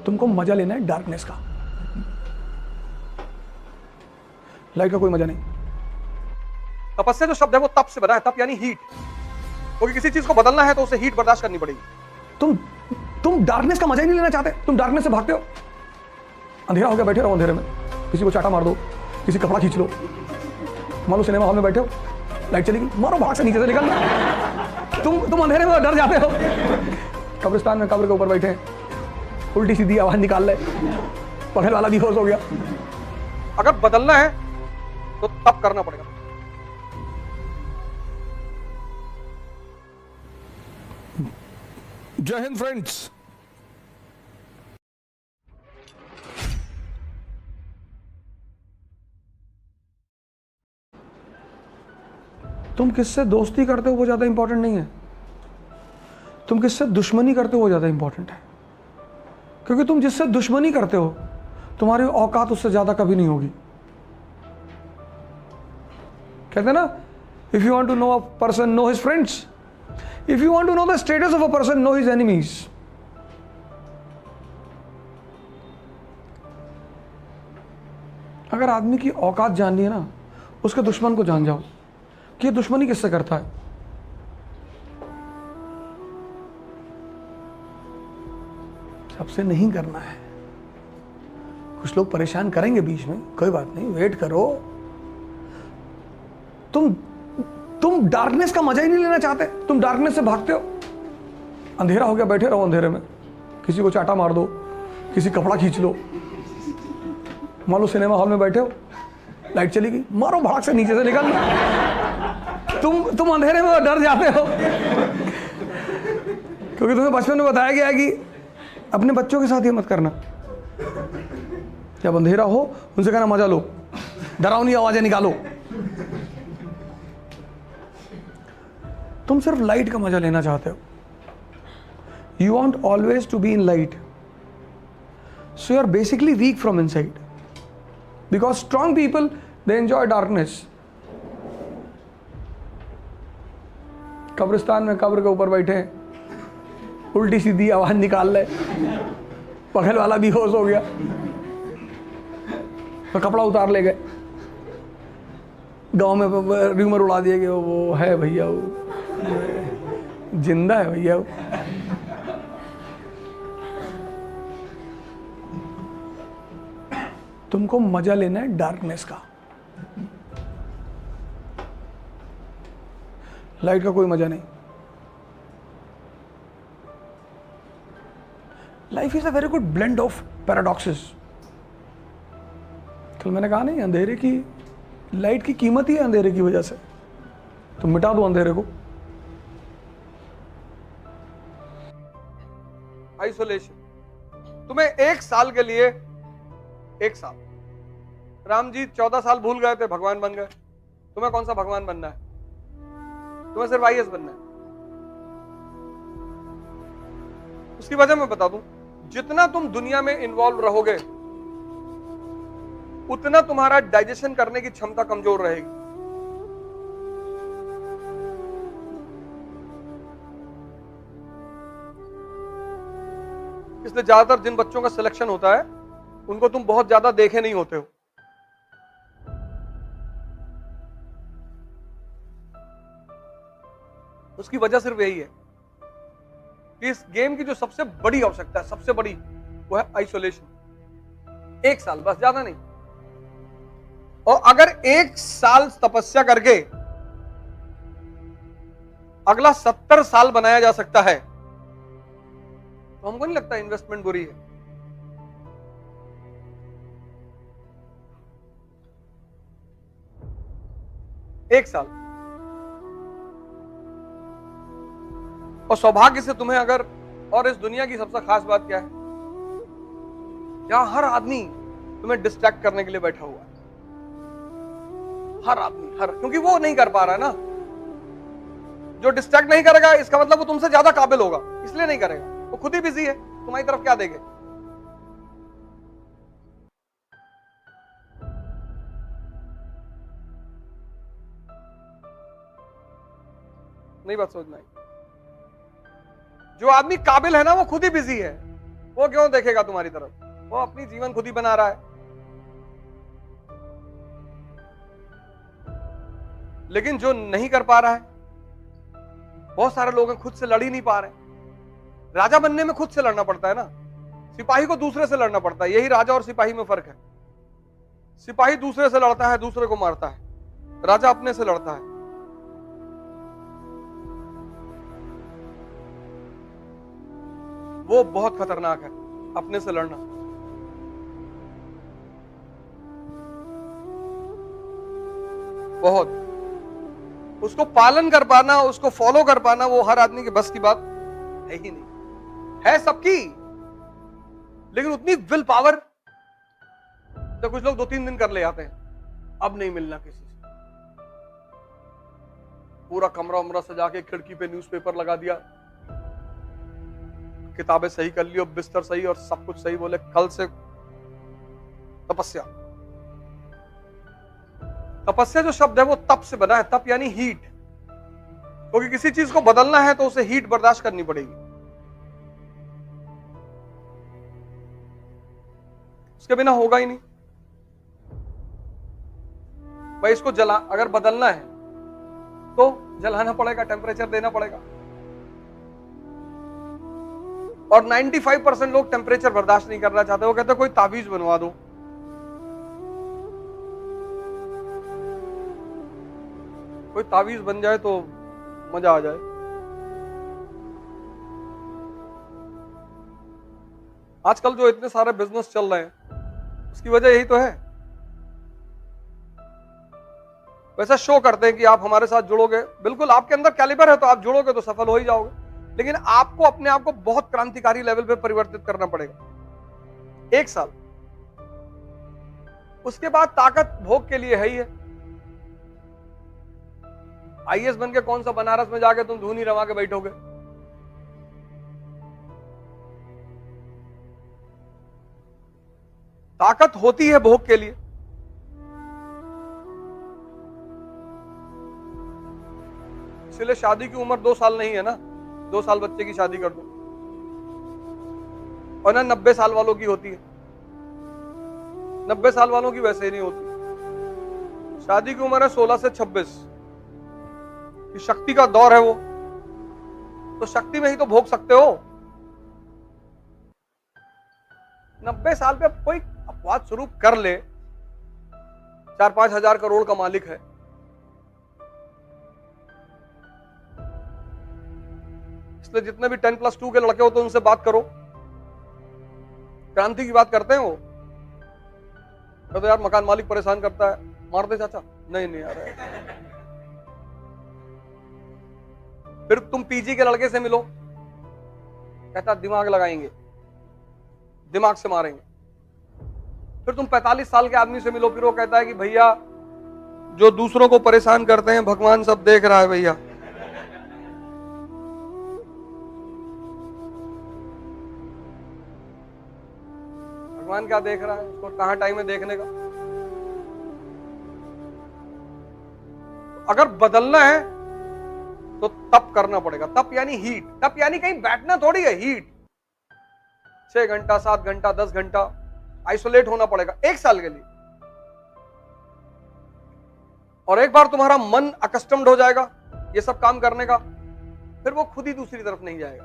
तुमको मजा लेना है डार्कनेस का, लाइट का कोई मजा नहीं। तपस्या जो शब्द है वो तप से बना है, तप यानी हीट, क्योंकि किसी चीज को बदलना है तो उसे हीट बर्दाश्त करनी पड़ेगी। तुम डार्कनेस का मजा ही नहीं लेना चाहते, तुम डार्कनेस से भागते हो। अंधेरा हो गया, बैठे रहो अंधेरे में, किसी को चाटा मार दो, किसी कपड़ा खींच लो। मान लो सिनेमा हॉल में बैठे हो, लाइट चलेगी, मारो भाग से नीचे से निकलना। तुम अंधेरे में डर जाते हो। कब्रिस्तान में कब्र के ऊपर बैठे, उल्टी सीधी आवाज निकाल ले, बगल वाला बेहोश हो गया। अगर बदलना है तो तप करना पड़ेगा। जय हिंद फ्रेंड्स। तुम किससे दोस्ती करते हो वो ज्यादा इंपॉर्टेंट नहीं है, तुम किससे दुश्मनी करते हो वो ज्यादा इंपॉर्टेंट है। क्योंकि तुम जिससे दुश्मनी करते हो तुम्हारी औकात उससे ज्यादा कभी नहीं होगी। कहते हैं ना, if you want to know a person know his friends, if you want to know the status of a person know his enemies. अगर आदमी की औकात जाननी है ना, उसके दुश्मन को जान जाओ कि ये दुश्मनी किससे करता है। सबसे नहीं करना है। कुछ लोग परेशान करेंगे बीच में, कोई बात नहीं, वेट करो। तुम डार्कनेस का मजा ही नहीं लेना चाहते, तुम डार्कनेस से भागते हो। अंधेरा हो गया, बैठे रहो अंधेरे में, किसी को चाटा मार दो, किसी कपड़ा खींच लो। मान लो सिनेमा हॉल में बैठे हो, लाइट चली गई, मारो भाग से नीचे से निकलना। तुम अंधेरे में डर जाते हो। क्योंकि तुम्हें बचपन में बताया गया है कि अपने बच्चों के साथ ये मत करना। जब अंधेरा हो उनसे कहना मजा लो, डरावनी आवाजें निकालो। तुम सिर्फ लाइट का मजा लेना चाहते हो। You want always to be in light, so you are basically weak from inside, because strong people they enjoy darkness. कब्रिस्तान में कब्र के ऊपर बैठे, उल्टी सीधी आवाज निकाल ले, बगल वाला बेहोश हो गया, तो कपड़ा उतार ले गए। गांव में रूमर उड़ा दिए कि वो है भैया, वो जिंदा है भैया। तुमको मजा लेना है डार्कनेस का, लाइट का कोई मजा नहीं। Life is a very good blend of paradoxes. कल मैंने कहा नहीं, अंधेरे की, लाइट की कीमत ही है अंधेरे की वजह से। तो मिटा दो अंधेरे को। आइसोलेशन। तुम्हें 1 साल के लिए, 1 साल, राम जी 14 साल भूल गए थे, भगवान बन गए। तुम्हें कौन सा भगवान बनना है? तुम्हें सिर्फ आईएएस बनना है। उसकी वजह मैं बता दूं, जितना तुम दुनिया में इन्वॉल्व रहोगे उतना तुम्हारा डाइजेशन करने की क्षमता कमजोर रहेगी। इसलिए ज्यादातर जिन बच्चों का सिलेक्शन होता है उनको तुम बहुत ज्यादा देखे नहीं होते हो। उसकी वजह सिर्फ यही है कि इस गेम की जो सबसे बड़ी आवश्यकता है, सबसे बड़ी, वो है आइसोलेशन। 1 साल, बस, ज्यादा नहीं। और अगर 1 साल तपस्या करके अगला 70 साल बनाया जा सकता है तो हमको नहीं लगता इन्वेस्टमेंट बुरी है। एक साल। और सौभाग्य से तुम्हें अगर, और इस दुनिया की सबसे खास बात क्या है, यहां हर आदमी तुम्हें डिस्ट्रैक्ट करने के लिए बैठा हुआ है। हर आदमी, क्योंकि वो नहीं कर पा रहा है ना। जो डिस्ट्रैक्ट नहीं करेगा इसका मतलब वो तुमसे ज्यादा काबिल होगा, इसलिए नहीं करेगा। वो खुद ही बिजी है, तुम्हारी तरफ क्या देंगे। नहीं बात समझ में आई? जो आदमी काबिल है ना वो खुद ही बिजी है, वो क्यों देखेगा तुम्हारी तरफ? वो अपनी जीवन खुद ही बना रहा है। लेकिन जो नहीं कर पा रहा है, बहुत सारे लोग हैं खुद से लड़ ही नहीं पा रहे। राजा बनने में खुद से लड़ना पड़ता है ना, सिपाही को दूसरे से लड़ना पड़ता है। यही राजा और सिपाही में फर्क है। सिपाही दूसरे से लड़ता है, दूसरे को मारता है, राजा अपने से लड़ता है। वो बहुत खतरनाक है, अपने से लड़ना। बहुत। उसको पालन कर पाना, उसको फॉलो कर पाना, वो हर आदमी के बस की बात है ही नहीं। है सबकी, लेकिन उतनी विल पावर तो कुछ लोग 2-3 दिन कर ले आते हैं। अब नहीं मिलना किसी से। पूरा कमरा उमरा सजा के खिड़की पे न्यूज़पेपर लगा दिया, किताबें सही कर ली और बिस्तर सही और सब कुछ सही, बोले कल से तपस्या। तपस्या जो शब्द है वो तप से बना है। तप यानी हीट, क्योंकि किसी चीज को बदलना है तो उसे हीट बर्दाश्त करनी पड़ेगी। उसके बिना होगा ही नहीं भाई। इसको अगर बदलना है तो जलाना पड़ेगा, टेम्परेचर देना पड़ेगा। और 95% लोग टेम्परेचर बर्दाश्त नहीं करना चाहते। वो कहते कोई ताबीज बनवा दो। कोई ताबीज बन जाए तो मजा आ जाए। आजकल जो इतने सारे बिजनेस चल रहे हैं, उसकी वजह यही तो है। वैसा शो करते हैं कि आप हमारे साथ जुड़ोगे, बिल्कुल आपके अंदर कैलिबर है तो आप जुड़ोगे तो सफल हो ही जाओगे। लेकिन आपको अपने आप को बहुत क्रांतिकारी लेवल पे परिवर्तित करना पड़ेगा। 1 साल, उसके बाद ताकत भोग के लिए है ही है। आईएएस बन के कौन सा बनारस में जाके तुम धूनी रवा के बैठोगे? ताकत होती है भोग के लिए। इसलिए शादी की उम्र 2 साल नहीं है ना। 2 साल बच्चे की शादी कर दो, और ना 90 साल वालों की होती है। 90 साल वालों की वैसे ही नहीं होती। शादी की उम्र है 16 से 26। कि शक्ति का दौर है वो, तो शक्ति में ही तो भोग सकते हो। 90 साल पे कोई अपवाद स्वरूप कर ले, 4-5 हजार करोड़ का मालिक है, इसलिए जितने भी 10+2 के लड़के हो तो उनसे बात करो। क्रांति की बात करते हैं वो, तो यार मकान मालिक परेशान करता है, मार दे चाचा। नहीं यार। फिर तुम पीजी के लड़के से मिलो, कहता दिमाग लगाएंगे, दिमाग से मारेंगे। फिर तुम 45 साल के आदमी से मिलो, फिर वो कहता है कि भैया जो दूसरों को परेशान करते हैं भगवान सब देख रहा है भैया। भगवान क्या देख रहा है, उसको कहां टाइम है देखने का। अगर बदलना है तो तप करना पड़ेगा। तप यानी हीट। तप यानी कहीं बैठना थोड़ी है। हीट 6 घंटा, 7 घंटा, 10 घंटा आइसोलेट होना पड़ेगा 1 साल के लिए। और एक बार तुम्हारा मन अकस्टम्ड हो जाएगा ये सब काम करने का, फिर वो खुद ही दूसरी तरफ नहीं जाएगा।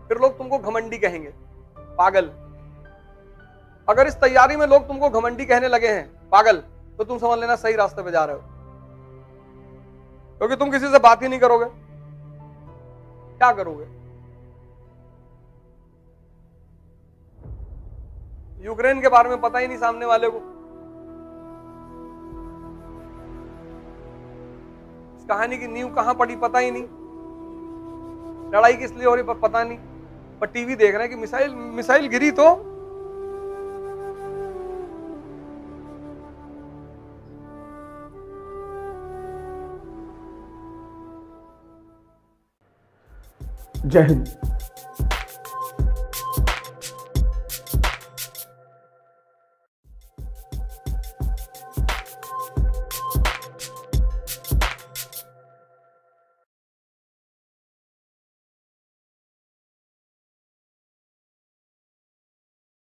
फिर लोग तुमको घमंडी कहेंगे, पागल। अगर इस तैयारी में लोग तुमको घमंडी कहने लगे हैं, पागल, तो तुम समझ लेना सही रास्ते पे जा रहे हो। क्योंकि तुम किसी से बात ही नहीं करोगे, क्या करोगे? यूक्रेन के बारे में पता ही नहीं सामने वाले को, इस कहानी की नींव कहां पड़ी पता ही नहीं, लड़ाई किस लिए हो रही पता नहीं, पर टीवी देख रहे हैं कि मिसाइल गिरी तो जय हिंद।